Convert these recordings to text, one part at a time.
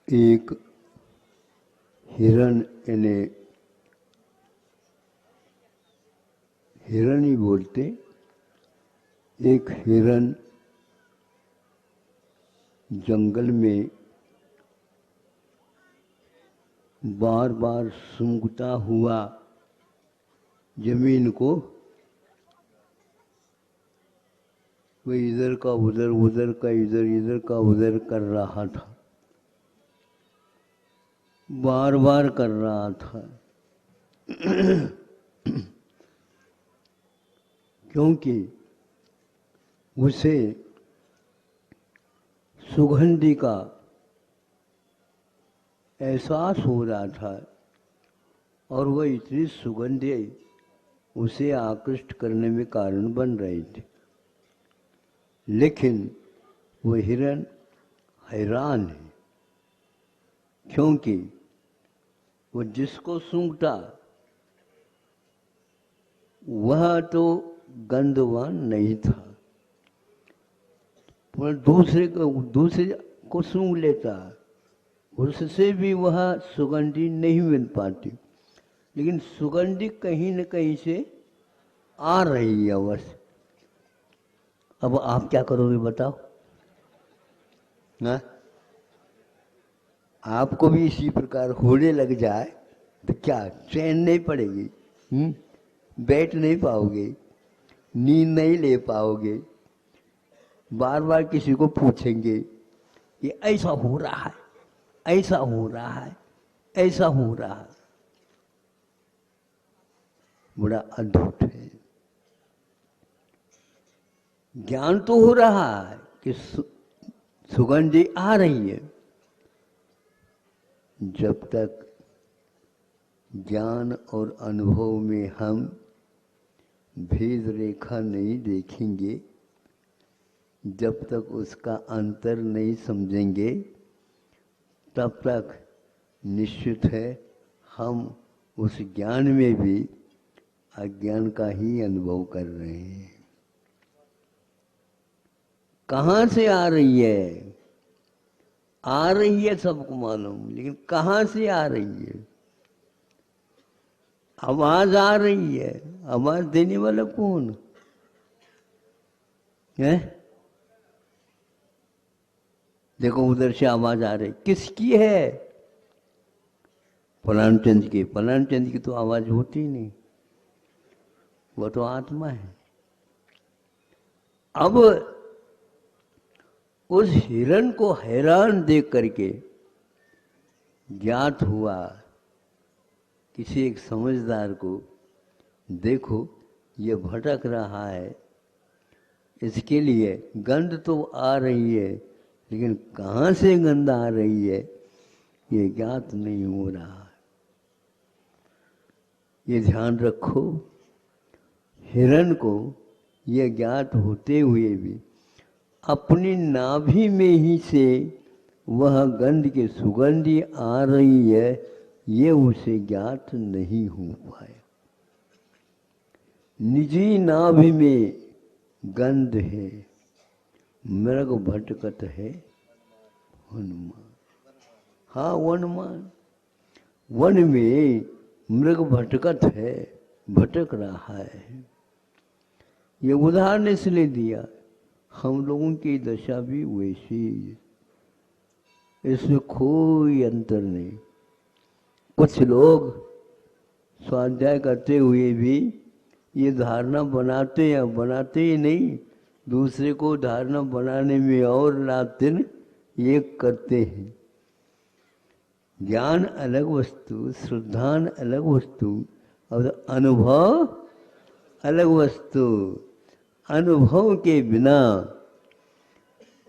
एक हिरण, यानी हिरण ही बोलते, एक हिरण जंगल में बार बार सूंघता हुआ जमीन को, वह इधर का उधर, उधर का इधर, इधर का उधर कर रहा था, बार बार कर रहा था। क्योंकि उसे सुगंधि का एहसास हो रहा था और वह इतनी सुगंधि उसे आकृष्ट करने में कारण बन रही थी। लेकिन वह हिरण हैरान है, क्योंकि वो जिसको सूंघता वह तो गंधवान नहीं था, पर दूसरे को सूंघ लेता, उससे भी वह सुगंधि नहीं मिल पाती। लेकिन सुगंधि कहीं न कहीं से आ रही है अवश्य। अब आप क्या करोगे बताओ? ना आपको भी इसी प्रकार होने लग जाए तो क्या चैन नहीं पड़ेगी? बैठ नहीं पाओगे, नींद नहीं ले पाओगे, बार बार किसी को पूछेंगे कि ऐसा हो रहा है, ऐसा हो रहा है, ऐसा हो रहा है। बड़ा अद्भुत है। ज्ञान तो हो रहा है कि सुगंधि आ रही है। जब तक ज्ञान और अनुभव में हम भेद रेखा नहीं देखेंगे, जब तक उसका अंतर नहीं समझेंगे, तब तक निश्चित है हम उस ज्ञान में भी अज्ञान का ही अनुभव कर रहे हैं। कहाँ से आ रही है? आ रही है सबको मालूम, लेकिन कहाँ से आ रही है? आवाज आ रही है, आवाज देने वाला कौन है? देखो उधर से आवाज आ रही, किसकी है? फलानचंद की। फलानचंद की तो आवाज होती नहीं, वो तो आत्मा है। अब उस हिरण को हैरान देख करके ज्ञात हुआ किसी एक समझदार को, देखो ये भटक रहा है, इसके लिए गंध तो आ रही है, लेकिन कहाँ से गंध आ रही है ये ज्ञात नहीं हो रहा है। ये ध्यान रखो, हिरण को ये ज्ञात होते हुए भी अपनी नाभि में ही से वह गंध की सुगंधी आ रही है, ये उसे ज्ञात नहीं हो पाया। निजी नाभि में गंध है, मृग भटकत है हनुमान। हाँ, वनमान, वन में मृग भटकत है, भटक रहा है। ये उदाहरण इसलिए दिया, हम लोगों की दशा भी वैसी है, इसमें कोई अंतर नहीं। कुछ लोग स्वाध्याय करते हुए भी ये धारणा बनाते हैं, बनाते ही नहीं, दूसरे को धारणा बनाने में और रात दिन ये करते हैं। ज्ञान अलग वस्तु, श्रद्धान अलग वस्तु और अनुभव अलग वस्तु। अनुभव के बिना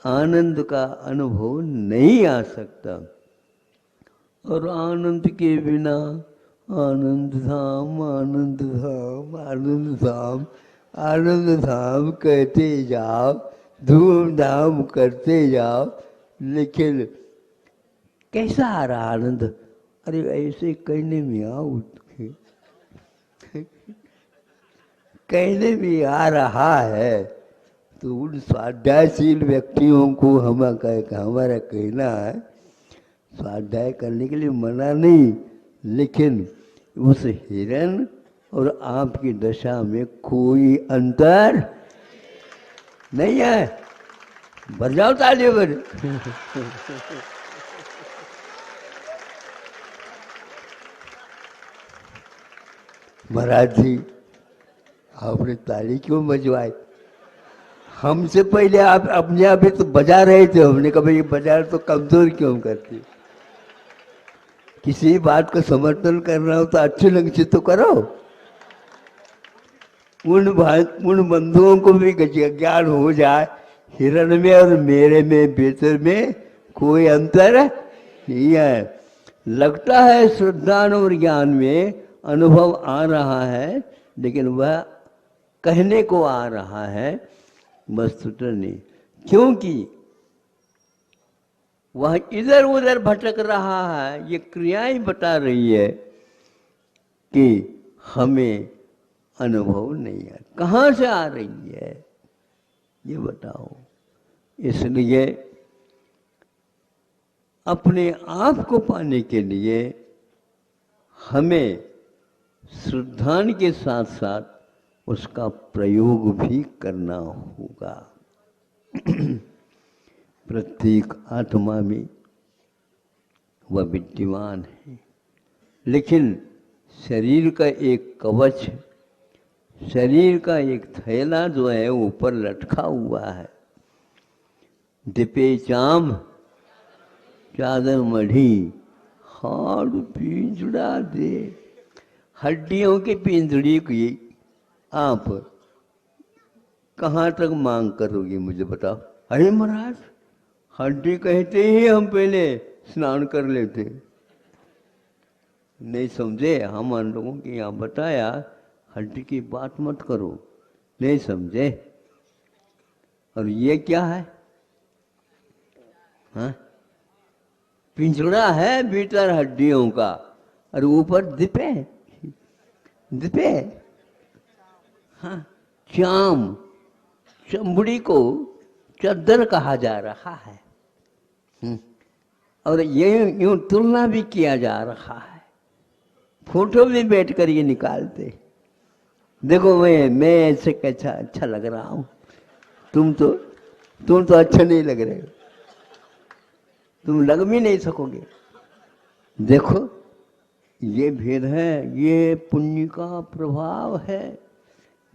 आनंद का अनुभव नहीं आ सकता, और आनंद के बिना आनंद धाम, आनंद धाम, आनंद धाम, आनंद धाम कहते जाओ, धूमधाम करते जाओ, लेकिन कैसा आ रहा आनंद? अरे ऐसे कहने में आओ, कहने में आ रहा है तो उन स्वाध्यायशील व्यक्तियों को हमारा कहना है, स्वाध्याय करने के लिए मना नहीं, लेकिन उस हिरण और आपकी दशा में कोई अंतर नहीं है। भर जाओ तालियों पर। महाराज जी आपने ताली क्यों बजवाई? हमसे पहले आप अपने आप ही तो बजा रहे थे। हमने कहा भाई बजा तो कमजोर क्यों करती? किसी बात को समर्थन करना हो तो अच्छे ढंग से तो करो। उन बंधुओं को भी ज्ञान हो जाए, हिरण में और मेरे में भीतर में कोई अंतर नहीं है। लगता है श्रद्धा और ज्ञान में अनुभव आ रहा है, लेकिन वह कहने को आ रहा है, वस्तुतः नहीं। क्योंकि वह इधर उधर भटक रहा है। ये क्रियाएं बता रही है कि हमें अनुभव नहीं है। कहाँ से आ रही है ये बताओ। इसलिए अपने आप को पाने के लिए हमें श्रद्धान के साथ साथ उसका प्रयोग भी करना होगा। प्रत्येक आत्मा में वह विद्यमान है, लेकिन शरीर का एक कवच, शरीर का एक थैला जो है ऊपर लटका हुआ है। दिपे चाम चादर मढ़ी, हाड़ पिंजड़ा दे। हड्डियों की पिंजड़ी की आप कहाँ तक मांग करोगे मुझे बताओ? अरे महाराज हड्डी कहते ही हम पहले स्नान कर लेते। नहीं समझे? हम हम लोगों के यहाँ बताया हड्डी की बात मत करो। नहीं समझे? और ये क्या है? हाँ, पिंजड़ा है भीतर हड्डियों का और ऊपर दिपे दिपे। हाँ, चाम, चमड़ी को चद्दर कहा जा रहा है। और ये यूं तुलना भी किया जा रहा है। फोटो में बैठ कर ये निकालते, देखो मैं ऐसे कैसा अच्छा लग रहा हूं, तुम तो अच्छा नहीं लग रहे हो, तुम लग भी नहीं सकोगे। देखो ये भेद है, ये पुण्य का प्रभाव है।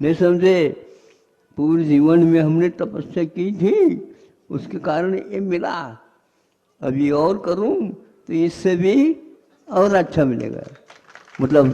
नहीं समझे? पूरे जीवन में हमने तपस्या की थी, उसके कारण ये मिला। अभी और करूं तो इससे भी और अच्छा मिलेगा। मतलब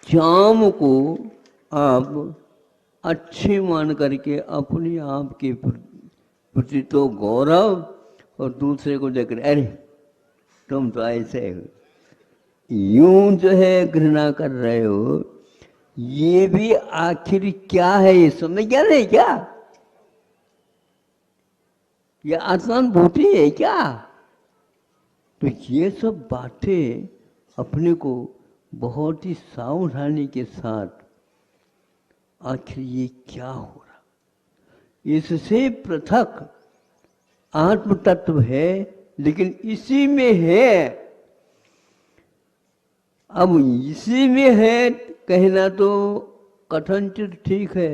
चाम को आप अच्छी मान करके अपने आप के प्रति तो गौरव, और दूसरे को देखकर अरे तुम तो ऐसे हो, यूं जो है घृणा कर रहे हो। ये भी आखिर क्या है? ये समझ क्या नहीं? क्या ये आत्मानुभूति है क्या? तो ये सब बातें अपने को बहुत ही सावधानी के साथ, आखिर ये क्या हो रहा, इससे पृथक आत्म तत्व है, लेकिन इसी में है। अब इसी में है कहना तो कथनचित ठीक है,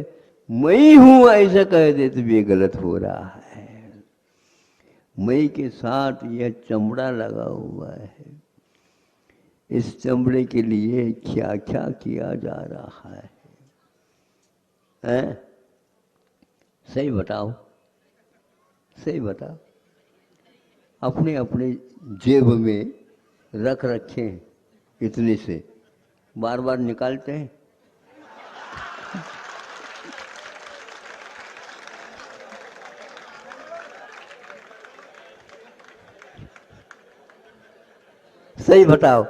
मैं हूं ऐसा कह दे तो भी गलत हो रहा है। मैं के साथ यह चमड़ा लगा हुआ है। इस चमड़े के लिए क्या क्या किया जा रहा है, हैं? सही बताओ, सही बताओ। अपने अपने जेब में रख रखे इतने से बार बार निकालते हैं। सही बताओ।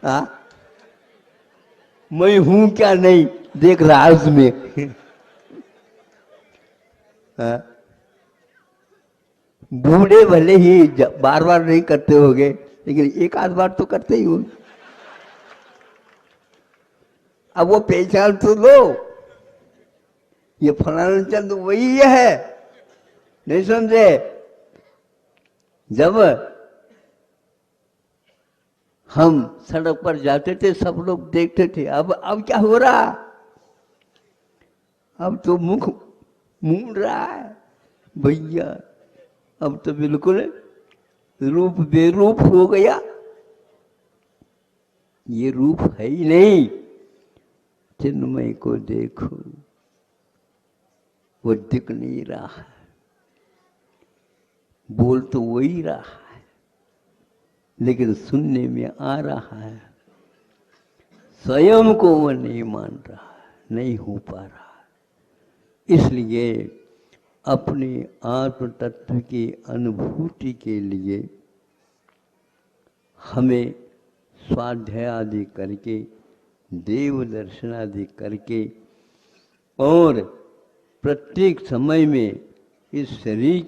हाँ, मैं हूं क्या नहीं देख रहा उसमें। हाँ? बूढ़े भले ही बार बार नहीं करते होंगे, लेकिन एक आध बार तो करते ही हो। अब वो पहचान तो लो, ये फलाना चंद वही है। नहीं समझे? जब हम सड़क पर जाते थे सब लोग देखते थे, अब क्या हो रहा, अब तो मुख मूड रहा है भैया, अब तो बिल्कुल रूप बेरूप हो गया, ये रूप है ही नहीं। चिन्मय को देखो, वो दिख नहीं रहा है, बोल तो वही रहा है, लेकिन सुनने में आ रहा है, स्वयं को वो नहीं मान रहा, नहीं हो पा रहा। इसलिए अपने आत्म तत्व की अनुभूति के लिए हमें स्वाध्याय आदि करके, देव दर्शन आदि करके, और प्रत्येक समय में इस शरीर